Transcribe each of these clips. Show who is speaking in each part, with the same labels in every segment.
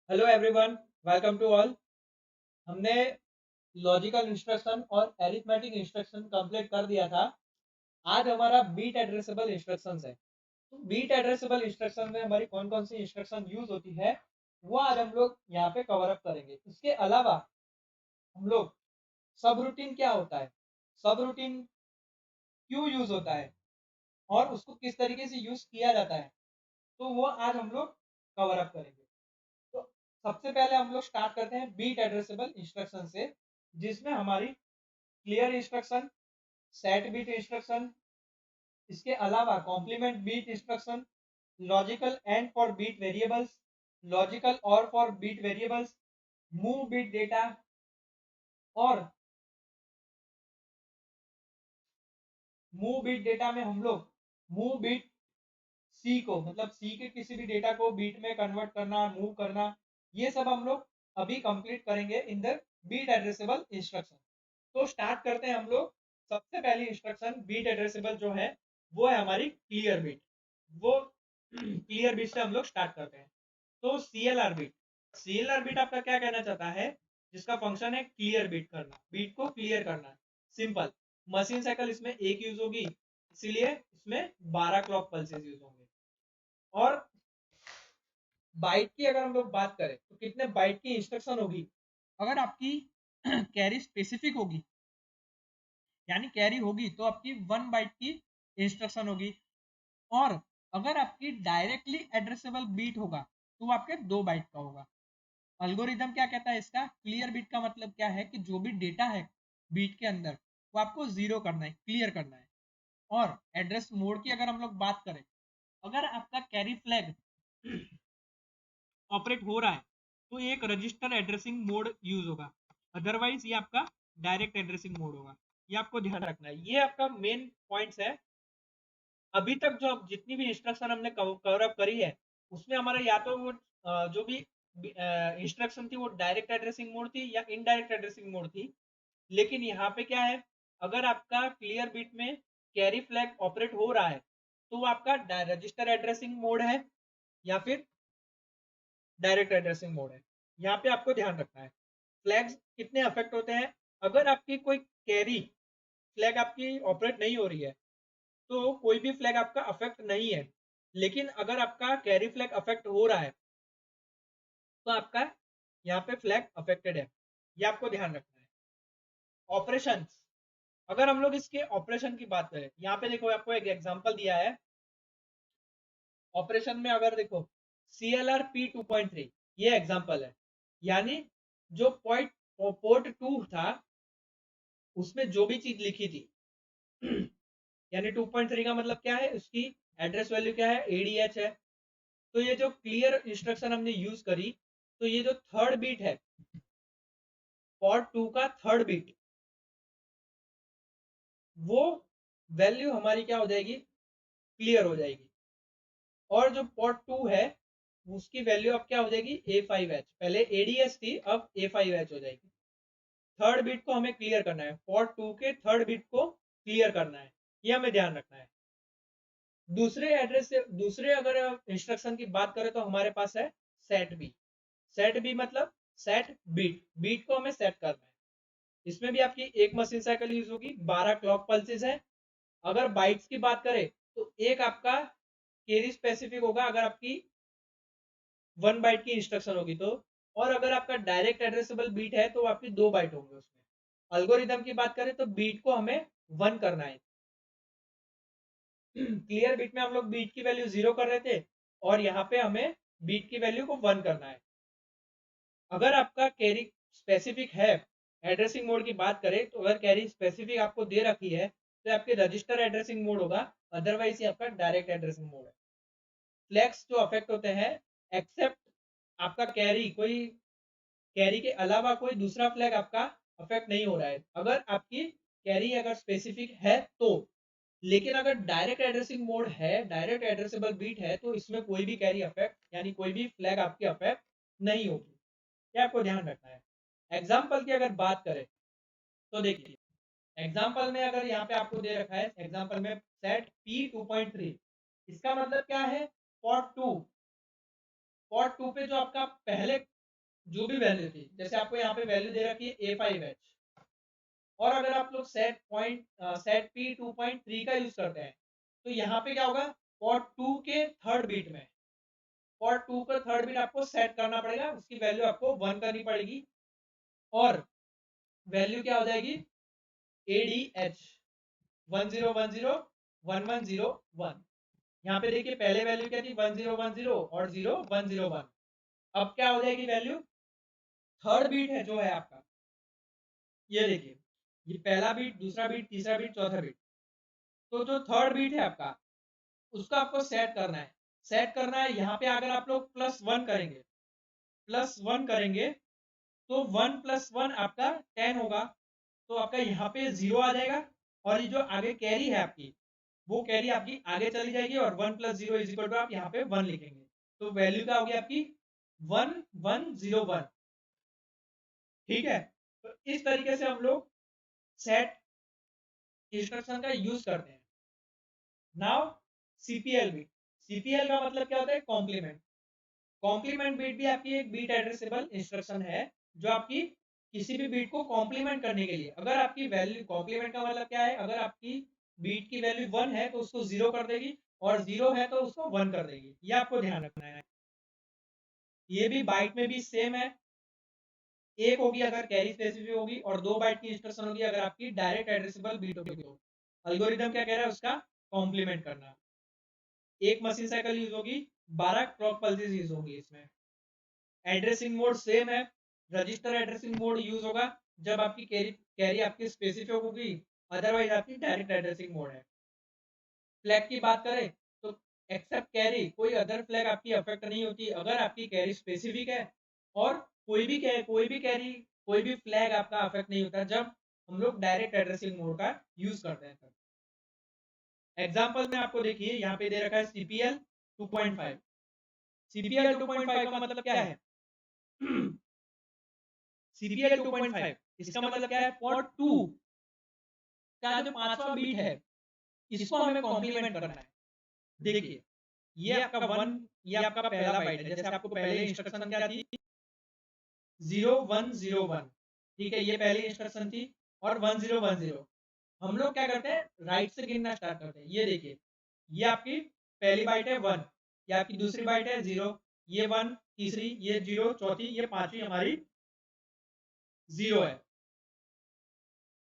Speaker 1: Hello everyone, welcome to all. हमने logical instruction और arithmetic instruction complete कर दिया था। आज हमारा बीट एड्रेसेबल इंस्ट्रक्शंस है। तो बीट एड्रेसेबल इंस्ट्रक्शन में हमारी कौन कौन सी इंस्ट्रक्शन यूज होती है वो आज हम लोग यहाँ पे कवर अप करेंगे। इसके अलावा हम लोग सब रूटीन क्या होता है, सब रूटीन क्यों यूज होता है और उसको किस तरीके से यूज किया जाता है, तो वो आज हम लोग कवर अप करेंगे। तो सबसे पहले हम लोग स्टार्ट करते हैं बीट एड्रेसेबल इंस्ट्रक्शन से, जिसमें हमारी clear instruction, set bit instruction, इसके अलावा complement bit instruction, logical and for bit variables, logical और for bit variables, move bit data और मूव बीट डेटा में हम लोग मूव बीट सी को, मतलब सी के किसी भी डेटा को बीट में कन्वर्ट करना, मूव करना, ये सब हम लोग अभी कंप्लीट करेंगे in the bit addressable instruction. तो स्टार्ट करते हैं हम लोग। सबसे पहली इंस्ट्रक्शन बीट एड्रेसेबल जो है वो है हमारी क्लियर बीट। वो क्लियर बीट से हम लोग स्टार्ट करते हैं। तो सीएलआर बीट, सीएलआर बीट आपका क्या कहना चाहता है, जिसका फंक्शन है क्लियर बीट करना, बीट को क्लियर करना। सिंपल, मशीन साइकिल इसमें एक यूज होगी, इसीलिए इसमें 12 क्लॉक पल्सेस यूज होंगे। और बाइट की अगर हम लोग बात करें तो कितने बाइट की इंस्ट्रक्शन होगी, अगर आपकी कैरी स्पेसिफिक होगी यानी कैरी होगी तो आपकी 1 बाइट की इंस्ट्रक्शन होगी। और अगर आपकी डायरेक्टली एड्रेसेबल बीट होगा तो वो आपके 2 बाइट का होगा। अल्गोरिदम क्या कहता है, इसका क्लियर बीट का मतलब क्या है कि जो भी डेटा है बीट के अंदर वो आपको जीरो करना है, क्लियर करना है। और एड्रेस मोड की अगर हम लोग बात करें, अगर आपका कैरी फ्लैग ऑपरेट हो रहा है तो एक रजिस्टर एड्रेसिंग मोड यूज होगा, अदरवाइज ये आपका डायरेक्ट एड्रेसिंग मोड होगा। ये आपको ध्यान रखना है, ये आपका मेन पॉइंट्स है। अभी तक जो जितनी भी इंस्ट्रक्शन हमने कवर अप करी है उसमें हमारा या तो वो जो भी इंस्ट्रक्शन थी वो डायरेक्ट एड्रेसिंग मोड थी या इनडायरेक्ट एड्रेसिंग मोड थी। लेकिन यहाँ पे क्या है, अगर आपका क्लियर बिट में कैरी फ्लैग ऑपरेट हो रहा है तो वो आपका रजिस्टर एड्रेसिंग मोड है या फिर डायरेक्ट एड्रेसिंग मोड है। यहाँ पे आपको ध्यान रखना है फ्लैग्स कितने अफेक्ट होते हैं। अगर आपकी कोई कैरी फ्लैग आपकी ऑपरेट नहीं हो रही है तो कोई भी फ्लैग आपका अफेक्ट नहीं है। लेकिन अगर आपका कैरी फ्लैग अफेक्ट हो रहा है तो आपका यहाँ पे फ्लैग अफेक्टेड है, ये आपको ध्यान रखना है। ऑपरेशन, अगर हम लोग इसके ऑपरेशन की बात करें, यहाँ पे देखो आपको एक एग्जांपल दिया है। ऑपरेशन में अगर देखो CLR P 2.3 ये एग्जांपल है, यानी जो पॉइंट पोर्ट 2 था उसमें जो भी चीज लिखी थी यानी 2.3 का मतलब क्या है, उसकी एड्रेस वैल्यू क्या है, ADH है। तो ये जो क्लियर इंस्ट्रक्शन हमने यूज करी, तो ये जो थर्ड बीट है पोर्ट 2 का थर्ड बीट, वो वैल्यू हमारी क्या हो जाएगी, क्लियर हो जाएगी। और जो पोर्ट 2 है उसकी वैल्यू अब क्या हो जाएगी, A5H, पहले ADS थी अब A5H हो जाएगी। थर्ड बीट को हमें क्लियर करना है, पोर्ट 2 के थर्ड बीट को क्लियर करना है, ये हमें ध्यान रखना है। दूसरे एड्रेस से दूसरे अगर इंस्ट्रक्शन की बात करें तो हमारे पास है सेट बी। सेट बी मतलब सेट बीट, बीट को हमें सेट करना है। इसमें भी आपकी एक मशीन साइकिल यूज होगी, 12 क्लॉक पल्सेस है। अगर बाइट्स की बात करें तो एक आपका केरी स्पेसिफिक होगा अगर आपकी 1 बाइट की इंस्ट्रक्शन होगी तो। और अगर आपका डायरेक्ट एड्रेसेबल बीट है तो आपकी 2 बाइट होंगे उसमें। अल्गोरिदम की बात करें तो बीट को हमें 1 करना है। क्लियर बीट में हम लोग बीट की वैल्यू 0 कर रहे थे और यहाँ पे हमें बीट की वैल्यू को 1 करना है। अगर आपका कैरी स्पेसिफिक है, एड्रेसिंग मोड की बात करें तो अगर कैरी स्पेसिफिक आपको दे रखी है तो आपके रजिस्टर एड्रेसिंग मोड होगा, अदरवाइज ये आपका डायरेक्ट एड्रेसिंग मोड है। फ्लैग्स जो अफेक्ट होते हैं, एक्सेप्ट आपका कैरी, कोई कैरी के अलावा कोई दूसरा फ्लैग आपका अफेक्ट नहीं हो रहा है अगर आपकी कैरी अगर स्पेसिफिक है तो। लेकिन अगर डायरेक्ट एड्रेसिंग मोड है, डायरेक्ट एड्रेसेबल बीट है, तो इसमें कोई भी कैरी अफेक्ट यानी कोई भी फ्लैग आपकी अफेक्ट नहीं होगी, ये आपको ध्यान रखना है। एग्जाम्पल की अगर बात करें तो देखिए, एग्जाम्पल में अगर यहाँ पे आपको दे रखा है एग्जाम्पल में सेट P 2.3, इसका मतलब क्या है, पोर्ट 2 पे जो आपका पहले जो भी वैल्यू थी, जैसे आपको यहाँ पे वैल्यू दे रखी है A5H, और अगर आप लोग सेट P 2.3 का यूज करते हैं तो यहाँ पे क्या होगा, पोर्ट 2 के थर्ड बीट में, पोर्ट 2 का थर्ड बीट आपको सेट करना पड़ेगा, उसकी वैल्यू आपको 1 करनी पड़ेगी, और वैल्यू क्या हो जाएगी ADH 10101101। यहाँ पे देखिए पहले वैल्यू क्या थी 1010 और 0101। अब क्या हो जाएगी वैल्यू, थर्ड बीट है जो है आपका, ये देखिए ये पहला बीट, दूसरा बीट, तीसरा बीट, चौथा बीट, तो जो थर्ड बीट है आपका उसको आपको सेट करना है। सेट करना है, यहाँ पे अगर आप लोग +1 करेंगे, +1 करेंगे तो 1 + 1 आपका 10 होगा, तो आपका यहाँ पे 0 आ जाएगा, और ये जो आगे कैरी है आपकी, वो कैरी आपकी आगे चली जाएगी, और 1 + 0 = आप यहाँ पे 1 लिखेंगे, तो वैल्यू क्या होगी आपकी 1101। ठीक है, तो इस तरीके से हम लोग सेट इंस्ट्रक्शन का यूज करते हैं। नाउ सीपीएल बीट, सीपीएल का मतलब क्या होता है, कॉम्प्लीमेंट। कॉम्प्लीमेंट बीट भी आपकी एक बीट एड्रेसेबल इंस्ट्रक्शन है, जो आपकी किसी भी बीट को कॉम्प्लीमेंट करने के लिए, अगर आपकी वैल्यू, कॉम्प्लीमेंट का मतलब क्या है, अगर आपकी बीट की वैल्यू 1 है तो उसको 0 कर देगी, और 0 है तो उसको 1 कर देगी, ये आपको ध्यान रखना है। ये भी बाइट में भी सेम है, एक होगी अगर कैरी स्पेसिफिक होगी, और 2 बाइट की इंस्ट्रक्शन होगी अगर आपकी डायरेक्ट एड्रेसेबल बीट होगी। तो एल्गोरिदम क्या कह रहा है, उसका कॉम्प्लीमेंट करना। एक मशीन साइकिल यूज होगी, 12 क्लॉक पल्सेस यूज होंगी इसमें। एड्रेसिंग मोड सेम है, रजिस्टर एड्रेसिंग मोड यूज होगा जब आपकी कैरी आपकी स्पेसिफिक होगी, अदरवाइज आपकी डायरेक्ट एड्रेसिंग मोड है। फ्लैग की बात करें तो एक्सेप्ट कैरी, कोई अदर फ्लैग आपकी अफेक्ट नहीं होती अगर आपकी कैरी स्पेसिफिक है, और कोई भी फ्लैग आपका अफेक्ट नहीं होता जब हम लोग डायरेक्ट एड्रेसिंग मोड का यूज करते हैं। एग्जाम्पल में आपको देखिए यहाँ पे दे रखा है CPL 2.5। CPL 2.5 का मतलब क्या है CPL 2.5 इसका मतलब क्या है, पोर्ट 2 का जो 5वां बीट है इसको हमें कॉम्प्लीमेंट करना है। देखिए ये आपका 1, ये आपका पहला बाइट है, जैसे आपको पहले इंस्ट्रक्शन क्या थी 0101, ठीक है, ये पहली इंस्ट्रक्शन थी, और 1010। हम लोग क्या करते हैं, राइट से गिनना स्टार्ट करते हैं। ये देखिए ये आपकी पहली बाइट है 1, ये आपकी दूसरी बाइट है 0, ये 1, तीसरी ये 0, चौथी, ये पांचवी हमारी 0 है।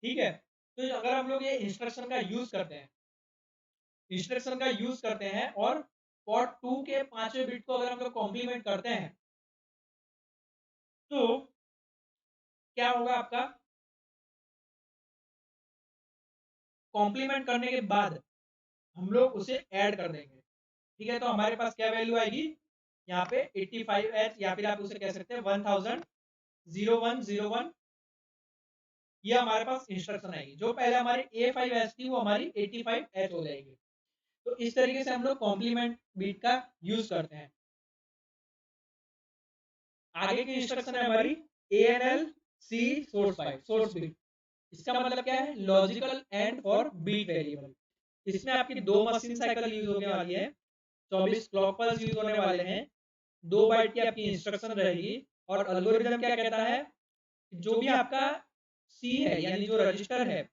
Speaker 1: ठीक है, तो अगर हम लोग ये इंस्ट्रक्शन का यूज करते हैं, और पोर्ट 2 के 5वें बिट को अगर हम लोग कॉम्प्लीमेंट करते हैं तो क्या होगा आपका, कॉम्प्लीमेंट करने के बाद हम लोग उसे ऐड कर देंगे। ठीक है, तो हमारे पास क्या वैल्यू आएगी यहाँ पे 85H, या फिर आप उसे कह सकते हैं 1000 ये हमारे पास इंस्ट्रक्शन आएगी। जो पहले हमारी A5H थी वो हमारी 85H हो जाएगी। तो इस तरीके से हम लोग कॉम्प्लीमेंट बीट का यूज करते हैं। आगे की इंस्ट्रक्शन है हमारी ANL C सोर्स बीट। इसका मतलब क्या है, logical and for bit variable. इसमें आपकी 2 मशीन साइकिल यूज होने वाली है, 24 क्लॉक पल्स यूज होने वाले हैं, 2 बाइट की आपकी इंस्ट्रक्शन रहेगी, और एल्गोरिदम क्या कहता है, जो भी आपका C है यानी जो रजिस्टर है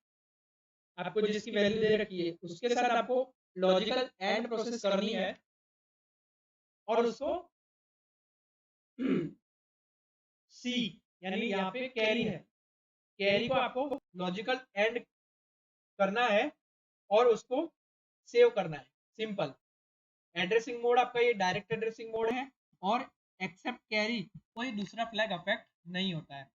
Speaker 1: आपको जिसकी वैल्यू दे रखी है उसके साथ आपको लॉजिकल एंड प्रोसेस करनी है, और उसको C यानी यहाँ पे कैरी है, कैरी को आपको लॉजिकल एंड करना है और उसको सेव करना है। सिंपल। एड्रेसिंग मोड आपका ये डायरेक्ट एड्रेसिंग मोड है, और एक्सेप्ट कैरी कोई दूसरा फ्लैग अफेक्ट नहीं होता है।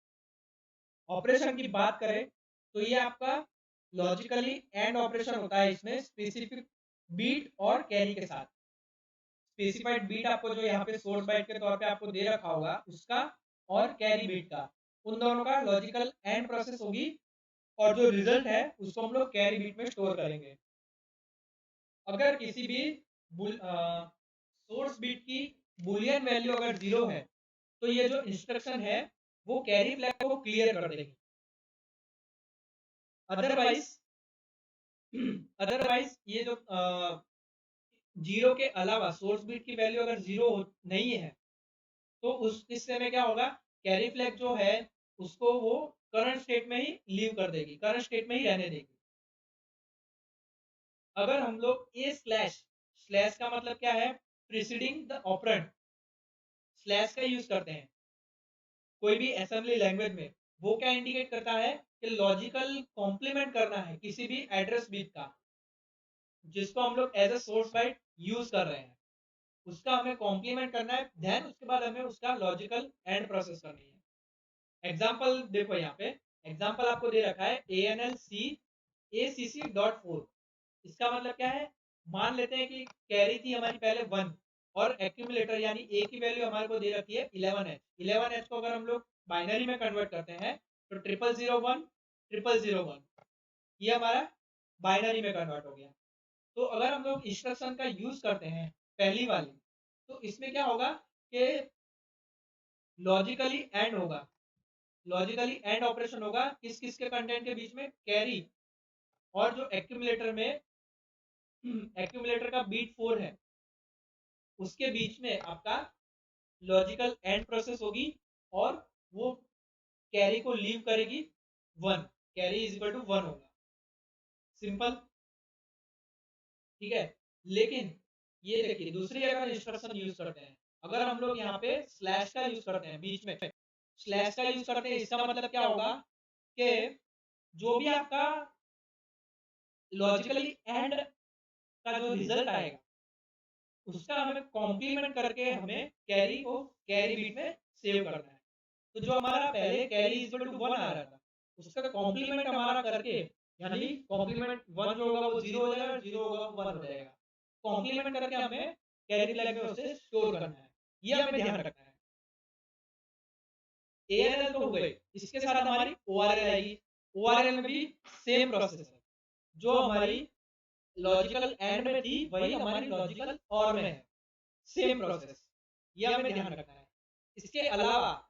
Speaker 1: ऑपरेशन की बात करें तो ये आपका लॉजिकली एंड ऑपरेशन होता है, इसमें स्पेसिफिक बीट और कैरी के साथ। स्पेसिफाइड बीट आपको जो यहाँ पे सोर्स बाइट के तौर पे आपको दे रखा होगा उसका, और कैरी बीट का, उन दोनों का लॉजिकल एंड प्रोसेस होगी, और जो रिजल्ट है उसको हम लोग कैरी बीट में स्टोर करेंगे। अगर किसी भी सोर्स बीट की बुलियन वैल्यू अगर 0 है तो ये जो इंस्ट्रक्शन है वो कैरी फ्लैग को क्लियर कर देगी। अदरवाइज ये जो 0 के अलावा सोर्स बीट की वैल्यू अगर 0 नहीं है तो उस किस्से में क्या होगा कैरी फ्लैग जो है उसको वो करंट स्टेट में ही लीव कर देगी, करंट स्टेट में ही रहने देगी। अगर हम लोग ए स्लैश, स्लैश का मतलब क्या है, प्रीसीडिंग द ऑपरेंड, स्लैश का यूज करते हैं कोई भी असेंबली लैंग्वेज में, वो क्या इंडिकेट करता है कि लॉजिकल कॉम्प्लीमेंट करना है किसी भी एड्रेस बिट का जिसको हम लोग as a source byte use कर रहे हैं, उसका हमें कॉम्प्लीमेंट करना है, देन उसके बाद हमें उसका लॉजिकल एंड प्रोसेस करनी है। एग्जाम्पल देखो यहाँ पे, एग्जाम्पल आपको दे रखा है ANLC ACC.4। इसका मतलब क्या है, मान लेते हैं कि कैरी थी हमारी पहले 1 और एक्यूमुलेटर यानी ए की वैल्यू हमारे को दे रखी है 11H। 11H को अगर हम लोग बाइनरी में कन्वर्ट करते हैं तो 0001 0001, ये हमारा बाइनरी में कन्वर्ट हो गया। तो अगर हम लोग इंस्ट्रक्शन का यूज करते हैं पहली वाली, तो इसमें क्या होगा कि लॉजिकली एंड होगा, लॉजिकली एंड ऑपरेशन होगा किस किस के कंटेंट के बीच में, कैरी और जो एक्यूमुलेटर में एक्यूमुलेटर का बीट 4 है उसके बीच में आपका लॉजिकल एंड प्रोसेस होगी और वो कैरी को लीव करेगी 1, कैरी इज इक्वल टू 1 होगा, सिंपल, ठीक है। लेकिन ये देखिए दूसरी अगर इंस्ट्रक्शन यूज करते हैं, अगर हम लोग यहाँ पे स्लैश का यूज करते हैं, बीच में स्लैश का यूज करते हैं, इसका मतलब क्या होगा कि जो भी आपका लॉजिकली एंड का जो रिजल्ट आएगा उसका हमें कॉम्प्लीमेंट करके हमें कैरी को कैरी बीट में सेव करना है। तो जो हमारा पहले कैरी इज इक्वल टू 1 आ रहा था उसका कॉम्प्लीमेंट हमारा करके, यानी कॉम्प्लीमेंट 1 जो होगा वो 0 हो जाएगा, 0 होगा वो 1 हो जाएगा, कॉम्प्लीमेंट करके हमें कैरी फ्लैग में उसे स्टोर करना है, ये हमें ध्यान रखना है। ANL तो हो गई, इसके साथ हमारी ORL आएगी, ORL में भी सेम प्रोसेस है, जो हमारी लॉजिकल एंड में थी वही हमारी लॉजिकल और में है, सेम प्रोसेस, ये हमें ध्यान रखना है। इसके अलावा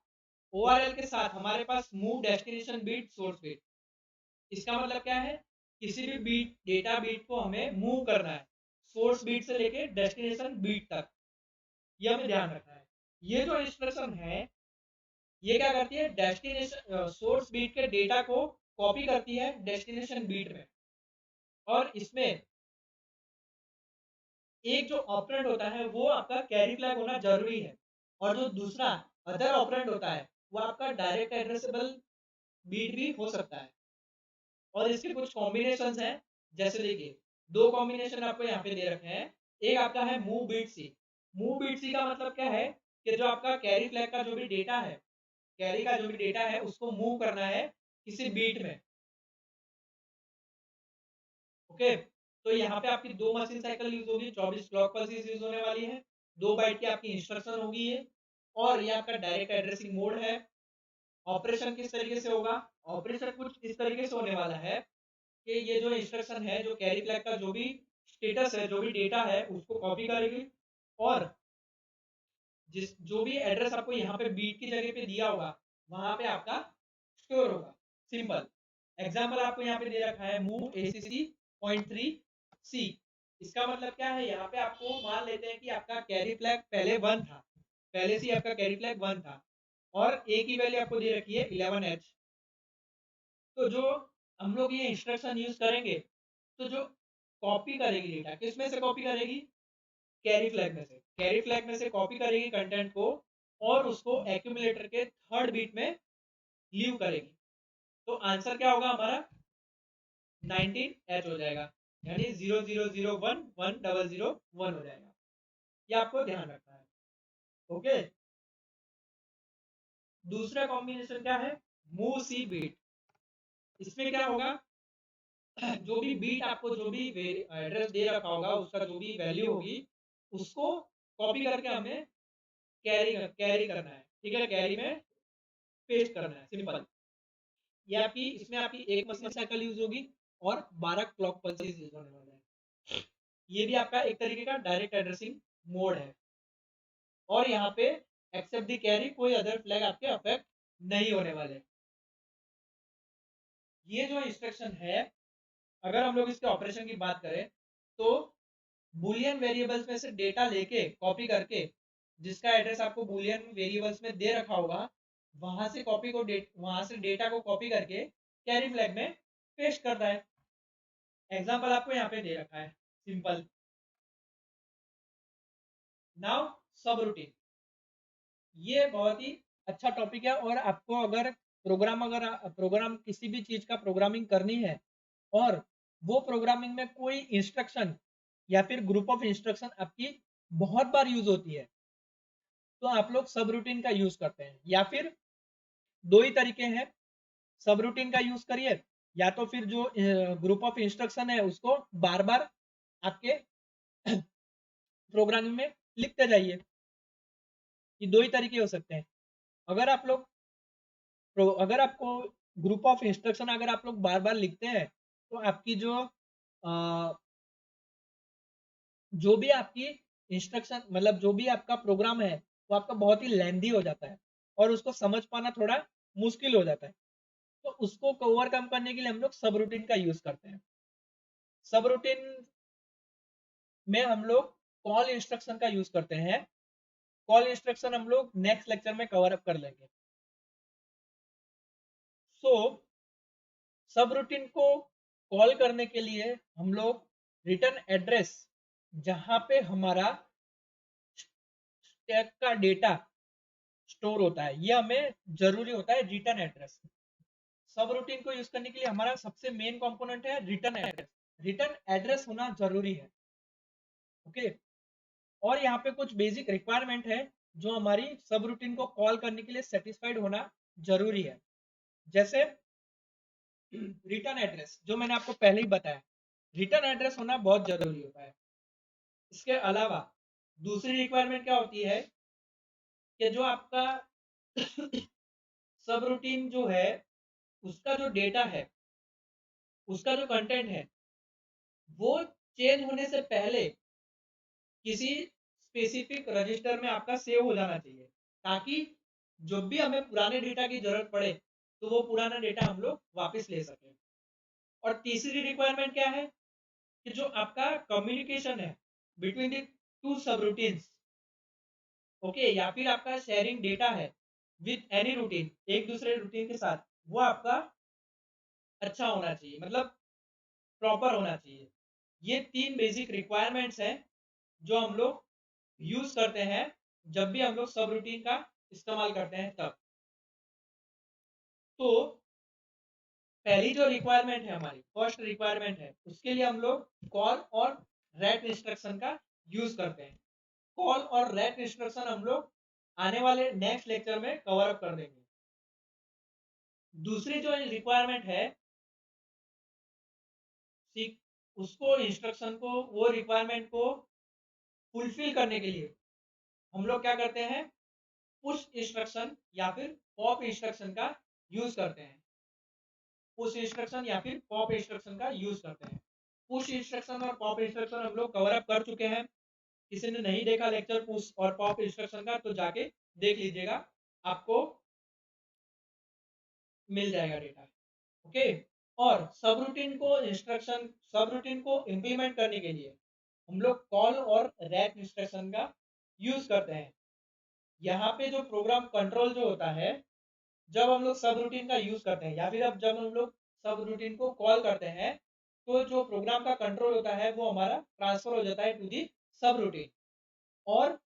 Speaker 1: ORL के साथ हमारे पास move destination bit source bit, इसका मतलब क्या है, किसी भी बीट डेटा बीट को हमें मूव करना है सोर्स बीट से लेके डेस्टिनेशन बीट तक, ये हमें ध्यान रखना है। ये जो इंस्ट्रक्शन है ये क्या करती है, डेस्टिनेशन सोर्स बीट के डेटा को कॉपी करती है डेस्टिनेशन बीट में, और इसमें एक जो ऑपरेंड होता है वो आपका कैरी फ्लैग होना जरूरी है, और जो दूसरा अदर ऑपरेंड होता है वो आपका डायरेक्ट एड्रेसेबल बीट भी हो सकता है। और इसके कुछ कॉम्बिनेशंस हैं, जैसे देखिए दो कॉम्बिनेशन आपको यहाँ पे दे रखे हैं। एक आपका है move beat C, move beat C का मतलब क्या है कि जो आपका कैरी फ्लैग का जो भी डेटा है, कैरी का जो भी डेटा है उसको मूव करना है किसी बीट में, ओके। तो यहाँ पे आपकी 2 मशीन साइकिल यूज होगी, 24 क्लॉक पल्सेस यूज होने वाली है, 2 बाइट की आपकी इंस्ट्रक्शन होगी ये, और ये आपका डायरेक्ट एड्रेसिंग मोड है। ऑपरेशन किस तरीके से होगा, ऑपरेशन कुछ इस तरीके से होने वाला है कि ये जो इंस्ट्रक्शन है, जो कैरी फ्लैग का जो भी स्टेटस है, जो भी डेटा है उसको कॉपी करेगी, और जिस जो भी एड्रेस आपको यहाँ पे बीट की जगह पे दिया होगा वहां पे आपका स्टोर होगा, सिंपल। एग्जाम्पल आपको यहाँ पे दे रखा है मूव ACC.3C, इसका मतलब क्या है, यहाँ पे आपको मान लेते हैं कि आपका कैरी फ्लैग पहले 1 था, पहले से आपका कैरी फ्लैग 1 था, और ए की वैल्यू आपको दे रखी है 11H। तो जो हम लोग ये इंस्ट्रक्शन यूज करेंगे, तो जो कॉपी करेगी डेटा, किस में से कॉपी करेगी, कैरी फ्लैग में से, कैरी फ्लैग में से कॉपी करेगी कंटेंट को और उसको एक्यूमुलेटर के थर्ड बीट में लीव करेगी। तो आंसर क्या होगा हमारा 19H हो जाएगा, यानी 00011001 हो जाएगा, ये आपको ध्यान रखना है, ओके। दूसरा कॉम्बिनेशन क्या है, मूव सी बीट, इसमें क्या होगा, जो भी बीट आपको जो भी एड्रेस दे रखा होगा उसका जो भी वैल्यू होगी उसको कॉपी करके हमें कैरी करना है, ठीक है, कैरी में पेस्ट करना है, सिंपल। ये आपकी इसमें आपकी एक मशीन साइकिल यूज होगी और 12 क्लॉक पल्सेस यूज होने वाला है। ये भी आपका एक तरीके का डायरेक्ट एड्रेसिंग मोड है, और यहाँ पे एक्सेप्ट दी कैरी कोई अदर फ्लैग आपके अफेक्ट नहीं होने वाले। ये जो इंस्ट्रक्शन है, अगर हम लोग इसके ऑपरेशन की बात करें तो बुलियन वेरिएबल्स में से डेटा लेके कॉपी करके, जिसका एड्रेस आपको बुलियन वेरिएबल्स में दे रखा होगा वहां से वहां से डेटा को कॉपी करके कैरी फ्लैग में पेस्ट करता है। एग्जाम्पल आपको यहाँ पे दे रखा है, सिंपल। नाउ सब रूटीन, ये बहुत ही अच्छा टॉपिक है। और आपको अगर प्रोग्राम किसी भी चीज का प्रोग्रामिंग करनी है और वो प्रोग्रामिंग में कोई इंस्ट्रक्शन या फिर ग्रुप ऑफ इंस्ट्रक्शन आपकी बहुत बार यूज होती है, तो आप लोग सब रूटीन का यूज करते हैं। या फिर दो ही तरीके हैं, सब रूटीन का यूज करिए, या तो फिर जो ग्रुप ऑफ इंस्ट्रक्शन है उसको बार बार आपके प्रोग्रामिंग में लिखते जाइए। ये दो ही तरीके हो सकते हैं। अगर आप लोग अगर आपको ग्रुप ऑफ इंस्ट्रक्शन अगर आप लोग बार बार लिखते हैं, तो आपकी जो भी आपकी इंस्ट्रक्शन मतलब जो भी आपका प्रोग्राम है वो आपका बहुत ही लेंदी हो जाता है और उसको समझ पाना थोड़ा मुश्किल हो जाता है। तो उसको ओवरकम करने के लिए हम लोग सब रूटीन का यूज करते हैं। सब रूटीन में हम लोग कॉल इंस्ट्रक्शन का यूज करते हैं। कॉल इंस्ट्रक्शन हम लोग नेक्स्ट लेक्चर में कवर अप कर लेंगे। सो सब रूटीन को कॉल करने के लिए हम लोग रिटर्न एड्रेस, जहां पे हमारा स्टैक का डेटा स्टोर होता है, ये हमें जरूरी होता है रिटर्न एड्रेस। सब रूटीन को यूज करने के लिए हमारा सबसे मेन कंपोनेंट है रिटर्न एड्रेस। रिटर्न एड्रेस होना जरूरी है। ओके। और यहाँ पे कुछ बेसिक रिक्वायरमेंट है जो हमारी सब रूटीन को कॉल करने के लिए सेटिस्फाइड होना जरूरी है। जैसे रिटर्न एड्रेस, जो मैंने आपको पहले ही बताया, रिटर्न एड्रेस होना बहुत जरूरी होता है। इसके अलावा दूसरी रिक्वायरमेंट क्या होती है कि जो आपका सब रूटीन जो है उसका जो डेटा है, उसका जो कंटेंट है, वो चेंज होने से पहले किसी स्पेसिफिक रजिस्टर में आपका सेव हो जाना चाहिए, ताकि जब भी हमें पुराने डेटा की जरूरत पड़े तो वो पुराना डेटा हम लोग वापस ले सकें। और तीसरी रिक्वायरमेंट क्या है कि जो आपका कम्युनिकेशन है बिटवीन द टू सब रूटीन्स, ओके, या फिर आपका शेयरिंग डेटा है विद एनी रूटीन, एक दूसरे रूटीन के साथ, वो आपका अच्छा होना चाहिए, मतलब प्रॉपर होना चाहिए। ये तीन बेसिक रिक्वायरमेंट्स हैं जो हम लोग यूज करते हैं जब भी हम लोग सब रूटीन का इस्तेमाल करते हैं तब। तो पहली जो रिक्वायरमेंट है, हमारी फर्स्ट रिक्वायरमेंट है, उसके लिए हम लोग कॉल और रेट इंस्ट्रक्शन का यूज करते हैं। कॉल और रेट इंस्ट्रक्शन हम लोग आने वाले नेक्स्ट लेक्चर में कवर अप कर देंगे। दूसरी जो रिक्वायरमेंट है, उसको इंस्ट्रक्शन को, वो रिक्वायरमेंट को फुलफिल करने के लिए हम लोग क्या करते हैं, पुश इंस्ट्रक्शन या फिर पॉप इंस्ट्रक्शन का यूज करते हैं। पुश इंस्ट्रक्शन या फिर पॉप इंस्ट्रक्शन का यूज करते हैं। पुश इंस्ट्रक्शन और पॉप इंस्ट्रक्शन हम लोग कवर अप कर चुके हैं। किसी ने नहीं देखा लेक्चर पुश और पॉप इंस्ट्रक्शन का तो जाके देख लीजिएगा, आपको मिल जाएगा डेटा। ओके। और सब रूटीन को इंप्लीमेंट करने के लिए हम लोग कॉल और रेट इंस्ट्रक्शन का यूज करते हैं। यहाँ पे जो प्रोग्राम कंट्रोल जो होता है, जब हम लोग सब रूटीन का यूज करते हैं या फिर अब जब हम लोग सब रूटीन को कॉल करते हैं, तो जो प्रोग्राम का कंट्रोल होता है वो हमारा ट्रांसफर हो जाता है टू दी सब रूटीन। और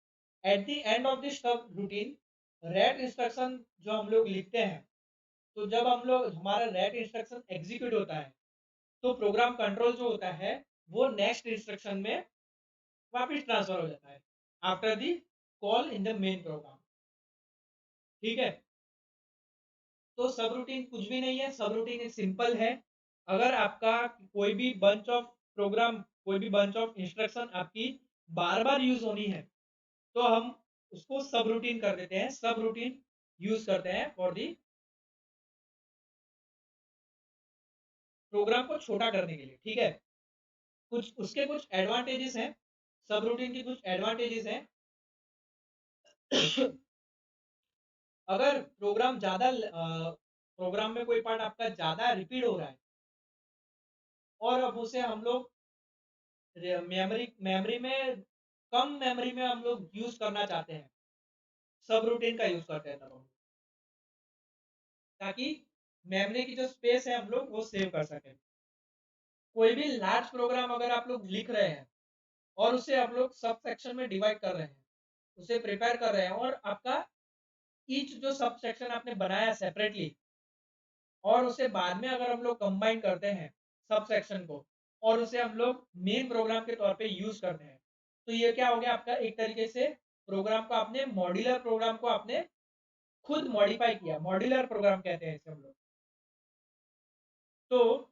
Speaker 1: at the end of the sub routine, rate instruction जो हम लोग लिखते हैं, तो जब हम लोग हमारा रेट इंस्ट्रक्शन एग्जीक्यूट होता है, तो प्रोग्राम कंट्रोल जो होता है वो नेक्स्ट इंस्ट्रक्शन में वापस ट्रांसफर हो जाता है after the call in the main program. ठीक है। तो सब रूटीन कुछ भी नहीं है, सब रूटीन एक सिंपल है। अगर आपका कोई भी बंच ऑफ प्रोग्राम, कोई भी बंच ऑफ इंस्ट्रक्शन आपकी बार बार यूज होनी है, तो हम उसको सब रूटीन कर देते हैं, सब रूटीन यूज करते हैं फॉर दी प्रोग्राम को छोटा करने के लिए। ठीक है। कुछ उसके कुछ एडवांटेजेस हैं, सब रूटीन के कुछ एडवांटेजेस हैं। अगर प्रोग्राम में कोई पार्ट आपका ज्यादा रिपीट हो रहा है और अब उसे हम लोग मेमोरी में, कम मेमोरी में हम लोग यूज करना चाहते हैं, सब रूटीन का यूज करते हैं तब हम। ताकि मेमोरी की जो स्पेस है हम लोग वो सेव कर सकें। कोई भी लार्ज प्रोग्राम अगर आप लोग लिख रहे हैं और उसे आप लोग सब सेक्शन में डिवाइड कर रहे हैं, उसे प्रिपेयर कर रहे हैं, और आपका ईच जो सब सेक्शन आपने बनाया सेपरेटली, और उसे बाद में अगर हम लोग कंबाइन करते हैं सब सेक्शन को, और उसे हम लोग मेन प्रोग्राम के तौर पे यूज करते हैं, तो ये क्या हो गया आपका, एक तरीके से प्रोग्राम को आपने, मॉड्यूलर प्रोग्राम को आपने खुद मॉडिफाई किया, मॉड्यूलर प्रोग्राम कहते हैं इसे हम लोग। तो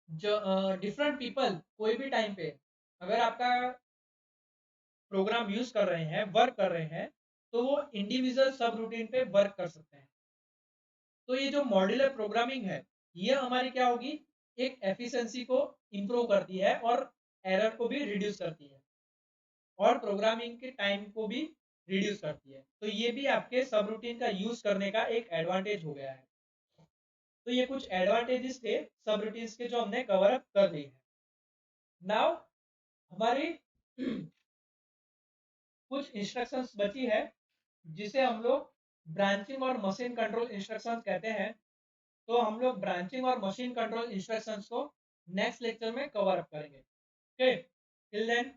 Speaker 1: जो डिफरेंट पीपल कोई भी टाइम पे अगर आपका प्रोग्राम यूज कर रहे हैं, वर्क कर रहे हैं, तो वो इंडिविजुअल सब रूटीन पे वर्क कर सकते हैं। तो ये जो मॉड्यूलर प्रोग्रामिंग है, ये हमारी क्या होगी, एक एफिशिएंसी को इम्प्रूव करती है और एरर को भी रिड्यूस करती है और प्रोग्रामिंग के टाइम को भी रिड्यूस करती है। तो ये भी आपके सब रूटीन का यूज करने का एक एडवांटेज हो गया है। तो ये कुछ एडवांटेजेस थे सब रूटीन्स के जो हमने कवर अप कर दिए हैं। नाउ हमारी कुछ इंस्ट्रक्शंस बची है जिसे हम लोग ब्रांचिंग और मशीन कंट्रोल इंस्ट्रक्शंस कहते हैं। तो हम लोग ब्रांचिंग और मशीन कंट्रोल इंस्ट्रक्शंस को नेक्स्ट लेक्चर में कवर अप करेंगे। Okay, till then